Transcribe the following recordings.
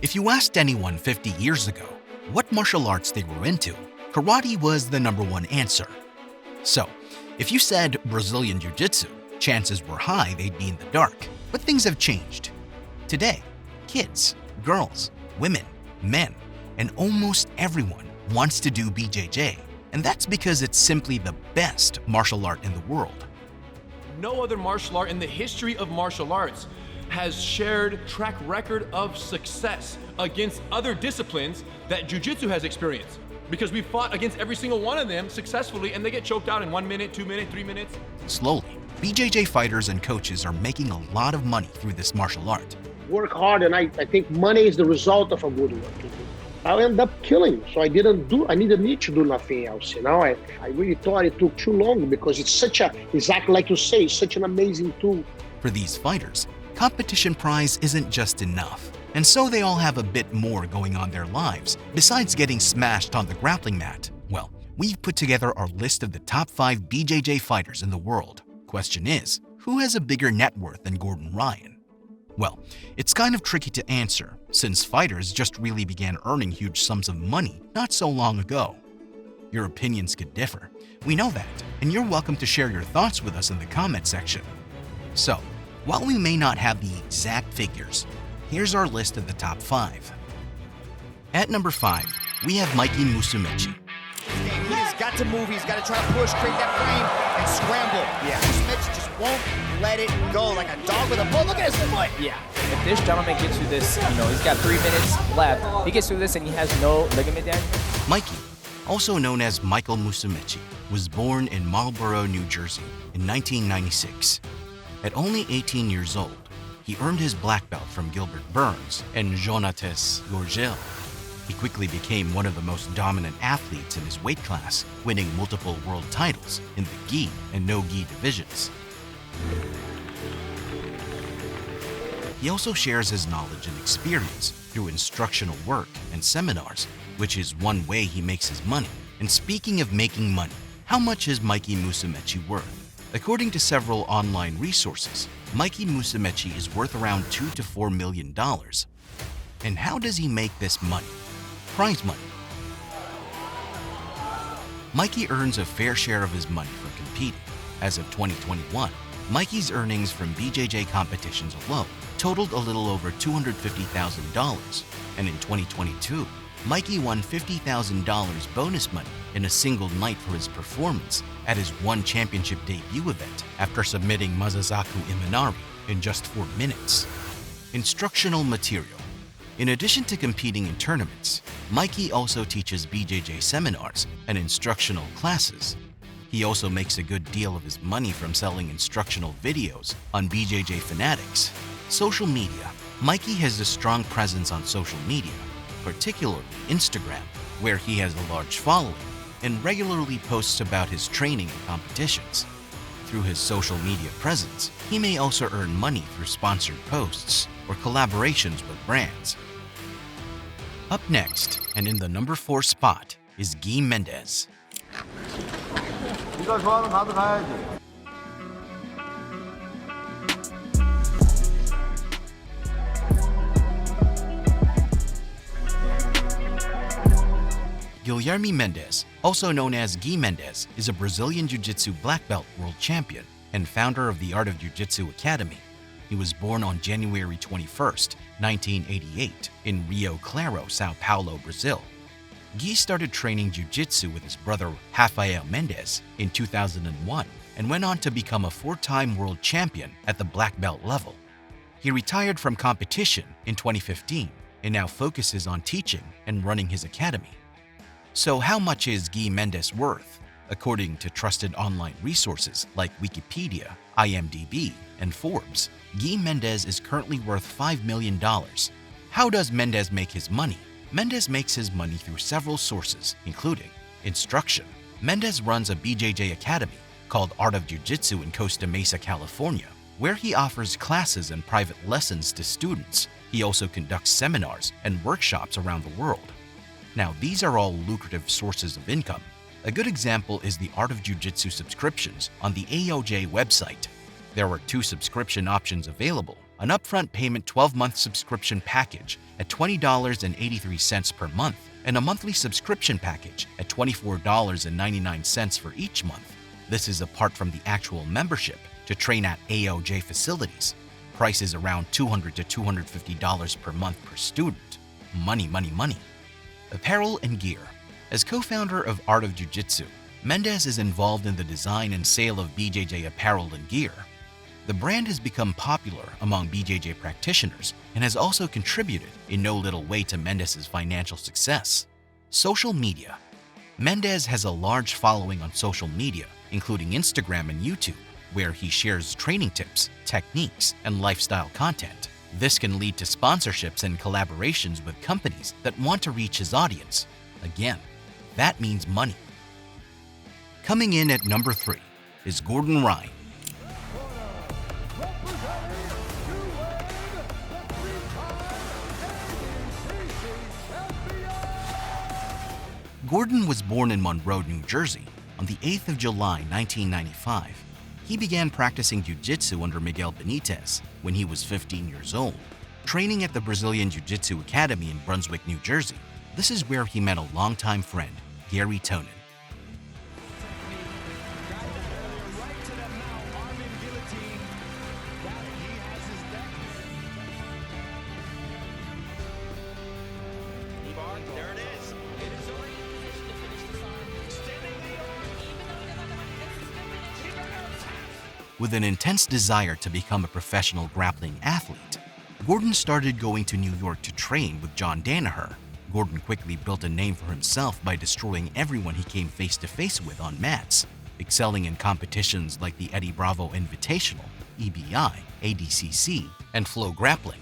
If you asked anyone 50 years ago what martial arts they were into, karate was the #1 answer. So, if you said Brazilian Jiu-Jitsu, chances were high they'd be in the dark. But things have changed. Today, kids, girls, women, men, and almost everyone wants to do BJJ, and that's because it's simply the best martial art in the world. No other martial art in the history of martial arts has shared track record of success against other disciplines that Jiu-Jitsu has experienced. Because we fought against every single one of them successfully, and they get choked out in 1 minute, 2 minutes, 3 minutes. Slowly, BJJ fighters and coaches are making a lot of money through this martial art. Work hard, and I think money is the result of a good work. I'll end up killing, so I didn't need to do nothing else, you know? I really thought it took too long because it's exactly like you say, such an amazing tool. For these fighters, competition prize isn't just enough, and so they all have a bit more going on in their lives besides getting smashed on the grappling mat. Well, we've put together our list of the top 5 BJJ fighters in the world. Question is, who has a bigger net worth than Gordon Ryan? Well, it's kind of tricky to answer since fighters just really began earning huge sums of money not so long ago. Your opinions could differ. We know that, and you're welcome to share your thoughts with us in the comment section. So, while we may not have the exact figures, here's our list of the top 5. At number 5, we have Mikey Musumeci. He's got to move, he's got to try to push, create that frame, and scramble. Yeah. Musumeci just won't let it go like a dog with a bone. Look at his foot. Yeah. If this gentleman gets through this, he's got 3 minutes left. He gets through this and he has no ligament damage. Mikey, also known as Michael Musumeci, was born in Marlborough, New Jersey in 1996. At only 18 years old, he earned his black belt from Gilbert Burns and Jonatas Gorgel. He quickly became one of the most dominant athletes in his weight class, winning multiple world titles in the gi and no-gi divisions. He also shares his knowledge and experience through instructional work and seminars, which is one way he makes his money. And speaking of making money, how much is Mikey Musumeci worth? According to several online resources, Mikey Musumeci is worth around $2 to $4 million. And how does he make this money? Prize money. Mikey earns a fair share of his money from competing. As of 2021, Mikey's earnings from BJJ competitions alone totaled a little over $250,000. And in 2022, Mikey won $50,000 bonus money in a single night for his performance at his One Championship debut event after submitting Masazaku Imanari in just 4 minutes. Instructional material. In addition to competing in tournaments, Mikey also teaches BJJ seminars and instructional classes. He also makes a good deal of his money from selling instructional videos on BJJ Fanatics. Social media. Mikey has a strong presence on social media, particularly Instagram, where he has a large following and regularly posts about his training and competitions. Through his social media presence, he may also earn money through sponsored posts or collaborations with brands. Up next, and in the number 4 spot, is Gui Mendes. Guilherme Mendes, also known as Gui Mendes, is a Brazilian Jiu-Jitsu black belt world champion and founder of the Art of Jiu-Jitsu Academy. He was born on January 21st, 1988 in Rio Claro, Sao Paulo, Brazil. Gui started training Jiu-Jitsu with his brother Rafael Mendes in 2001 and went on to become a 4-time world champion at the black belt level. He retired from competition in 2015 and now focuses on teaching and running his academy. So how much is Gui Mendes worth? According to trusted online resources like Wikipedia, IMDb, and Forbes, Gui Mendes is currently worth $5 million. How does Mendes make his money? Mendes makes his money through several sources, including instruction. Mendes runs a BJJ academy called Art of Jiu-Jitsu in Costa Mesa, California, where he offers classes and private lessons to students. He also conducts seminars and workshops around the world. Now, these are all lucrative sources of income. A good example is the Art of Jiu-Jitsu subscriptions on the AOJ website. There are 2 subscription options available an upfront payment 12-month subscription package at $20.83 per month, and a monthly subscription package at $24.99 for each month. This is apart from the actual membership to train at AOJ facilities. Prices around $200 to $250 per month per student. Money, money, money. Apparel and gear. As co-founder of Art of Jiu-Jitsu, Mendes is involved in the design and sale of BJJ apparel and gear. The brand has become popular among BJJ practitioners and has also contributed in no little way to Mendes' financial success. Social media. Mendes has a large following on social media, including Instagram and YouTube, where he shares training tips, techniques, and lifestyle content. This can lead to sponsorships and collaborations with companies that want to reach his audience. Again, that means money. Coming in at number 3 is Gordon Ryan. Gordon was born in Monroe, New Jersey on the 8th of July, 1995. He began practicing jiu-jitsu under Miguel Benitez when he was 15 years old, training at the Brazilian Jiu-Jitsu Academy in Brunswick, New Jersey. This is where he met a longtime friend, Gary Tonin. With an intense desire to become a professional grappling athlete, Gordon started going to New York to train with John Danaher. Gordon quickly built a name for himself by destroying everyone he came face to face with on mats, excelling in competitions like the Eddie Bravo Invitational, EBI, ADCC, and Flow Grappling.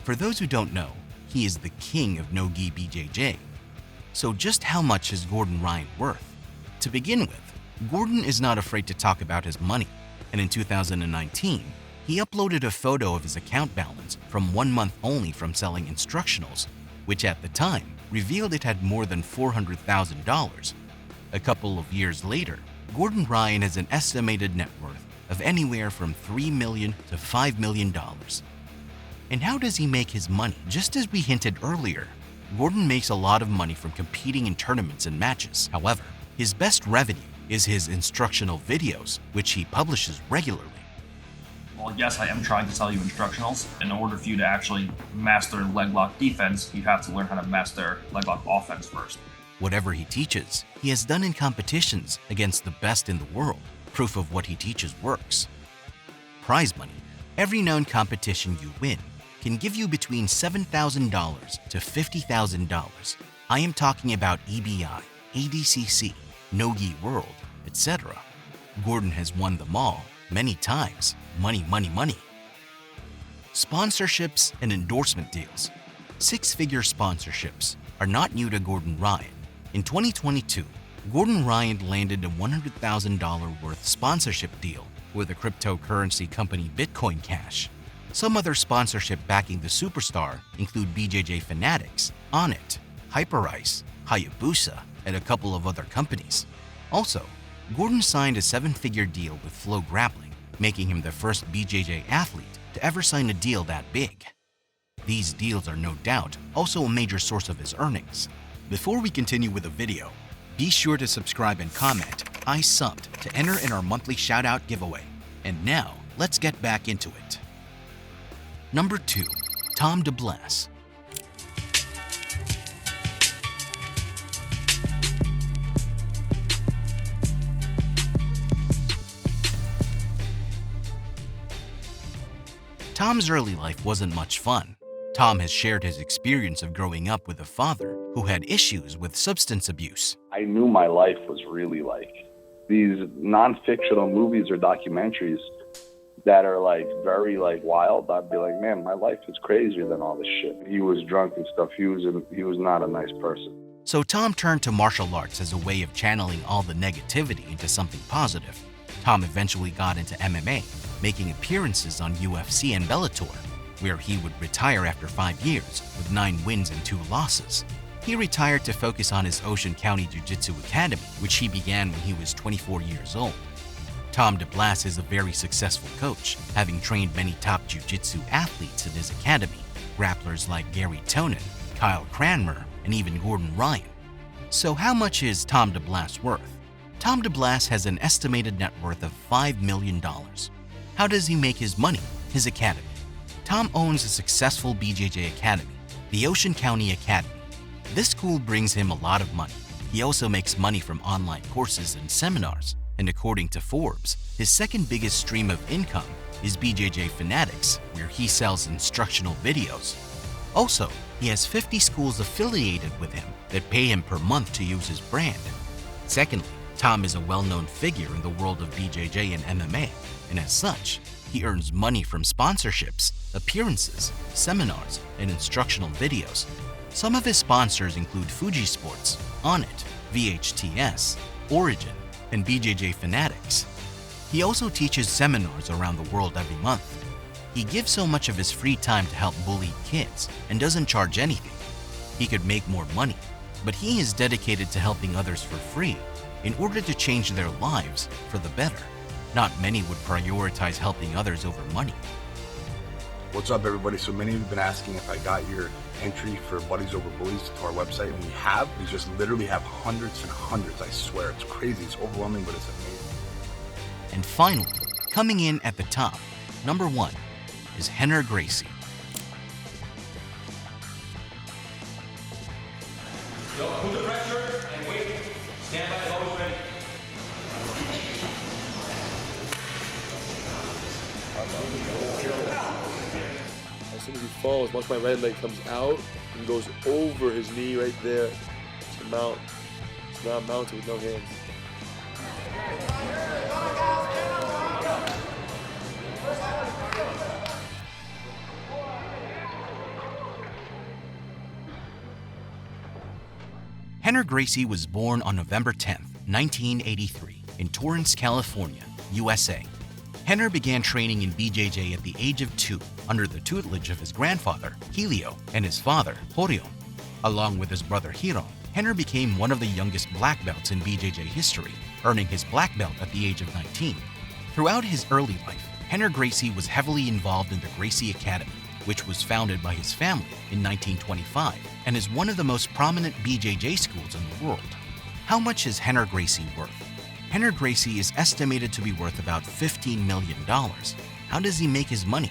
For those who don't know, he is the king of no-gi BJJ. So just how much is Gordon Ryan worth? To begin with, Gordon is not afraid to talk about his money, and in 2019, he uploaded a photo of his account balance from 1 month only from selling instructionals, which at the time revealed it had more than $400,000. A couple of years later, Gordon Ryan has an estimated net worth of anywhere from $3 million to $5 million. And how does he make his money? Just as we hinted earlier, Gordon makes a lot of money from competing in tournaments and matches. However, his best revenue is his instructional videos, which he publishes regularly. Well, yes, I am trying to sell you instructionals. In order for you to actually master leg lock defense, you have to learn how to master leg lock offense first. Whatever he teaches, he has done in competitions against the best in the world. Proof of what he teaches works. Prize money. Every known competition you win can give you between $7,000 to $50,000. I am talking about EBI, ADCC, No-Gi World, etc. Gordon has won them all many times. Money, money, money. Sponsorships and endorsement deals. Six-figure sponsorships are not new to Gordon Ryan. In 2022, Gordon Ryan landed a $100,000 worth sponsorship deal with the cryptocurrency company Bitcoin Cash. Some other sponsorship backing the superstar include BJJ Fanatics, Onnit, Hyperice, Hayabusa, and a couple of other companies. Also, Gordon signed a 7-figure deal with Flow Grappling, making him the first BJJ athlete to ever sign a deal that big. These deals are no doubt also a major source of his earnings. Before we continue with the video, be sure to subscribe and comment "I subbed" to enter in our monthly shoutout giveaway. And now, let's get back into it. Number 2. Tom Deblass. Tom's early life wasn't much fun. Tom has shared his experience of growing up with a father who had issues with substance abuse. I knew my life was really like these non-fictional movies or documentaries that are like very like wild. I'd be like, man, my life is crazier than all this shit. He was drunk and stuff. He was not a nice person. So Tom turned to martial arts as a way of channeling all the negativity into something positive. Tom eventually got into MMA, making appearances on UFC and Bellator, where he would retire after 5 years with 9 wins and 2 losses. He retired to focus on his Ocean County Jiu-Jitsu Academy, which he began when he was 24 years old. Tom Deblass is a very successful coach, having trained many top jiu-jitsu athletes in his academy, grapplers like Gary Tonin, Kyle Cranmer, and even Gordon Ryan. So how much is Tom Deblass worth? Tom Deblass has an estimated net worth of $5 million. How does he make his money? His academy. Tom owns a successful BJJ academy, the Ocean County Academy. This school brings him a lot of money. He also makes money from online courses and seminars. And according to Forbes, his second biggest stream of income is BJJ Fanatics, where he sells instructional videos. Also, he has 50 schools affiliated with him that pay him per month to use his brand. Secondly, Tom is a well-known figure in the world of BJJ and MMA, and as such, he earns money from sponsorships, appearances, seminars, and instructional videos. Some of his sponsors include Fuji Sports, Onnit, VHTS, Origin, and BJJ Fanatics. He also teaches seminars around the world every month. He gives so much of his free time to help bullied kids and doesn't charge anything. He could make more money, but he is dedicated to helping others for free in order to change their lives for the better. Not many would prioritize helping others over money. What's up, everybody? So many of you have been asking if I got your entry for Buddies Over Bullies to our website, and we have. We just literally have hundreds and hundreds. I swear, it's crazy. It's overwhelming, but it's amazing. And finally, coming in at the top, number 1 is Rener Gracie. Put the pressure and wait. Stand by, always ready. As soon as he falls, once my right leg comes out and goes over his knee right there, to mount. It's not mounted with no hands. Rener Gracie was born on November 10, 1983, in Torrance, California, USA. Rener began training in BJJ at the age of 2 under the tutelage of his grandfather, Helio, and his father, Horio. Along with his brother Hiro, Rener became one of the youngest black belts in BJJ history, earning his black belt at the age of 19. Throughout his early life, Rener Gracie was heavily involved in the Gracie Academy, which was founded by his family in 1925 and is one of the most prominent BJJ schools in the world. How much is Rener Gracie worth? Rener Gracie is estimated to be worth about $15 million. How does he make his money?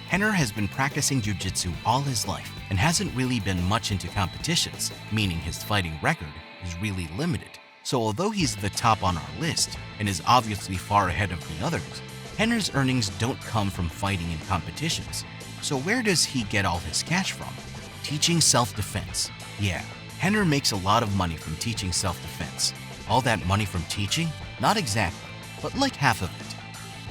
Rener has been practicing jiu-jitsu all his life and hasn't really been much into competitions, meaning his fighting record is really limited. So although he's the top on our list and is obviously far ahead of the others, Rener's earnings don't come from fighting in competitions. So where does he get all his cash from? Teaching self-defense. Yeah, Rener makes a lot of money from teaching self-defense. All that money from teaching? Not exactly, but like half of it.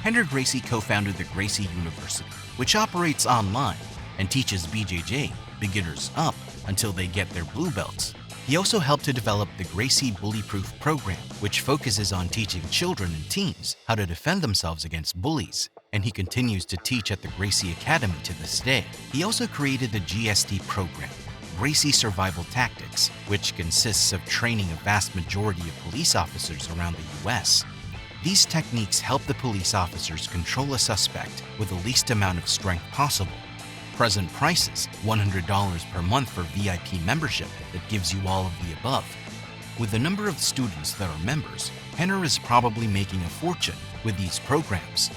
Rener Gracie co-founded the Gracie University, which operates online and teaches BJJ beginners up until they get their blue belts. He also helped to develop the Gracie Bully-Proof program, which focuses on teaching children and teens how to defend themselves against bullies. And he continues to teach at the Gracie Academy to this day. He also created the GST program, Gracie Survival Tactics, which consists of training a vast majority of police officers around the US. These techniques help the police officers control a suspect with the least amount of strength possible. Present prices, $100 per month for VIP membership that gives you all of the above. With the number of students that are members, Rener is probably making a fortune with these programs.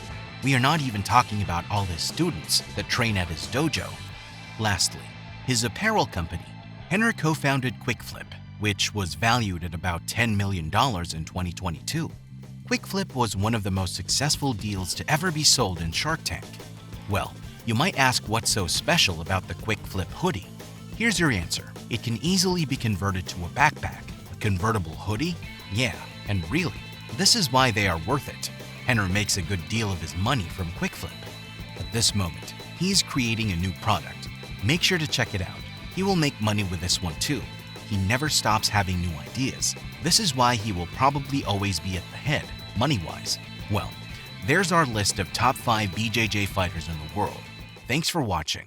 We are not even talking about all his students that train at his dojo. Lastly, his apparel company. Rener co-founded QuickFlip, which was valued at about $10 million in 2022. QuickFlip was one of the most successful deals to ever be sold in Shark Tank. Well, you might ask what's so special about the QuickFlip hoodie. Here's your answer. It can easily be converted to a backpack. A convertible hoodie? Yeah, and really, this is why they are worth it. Rener makes a good deal of his money from QuickFlip. At this moment, he's creating a new product. Make sure to check it out. He will make money with this one too. He never stops having new ideas. This is why he will probably always be at the head, money-wise. Well, there's our list of top 5 BJJ fighters in the world. Thanks for watching.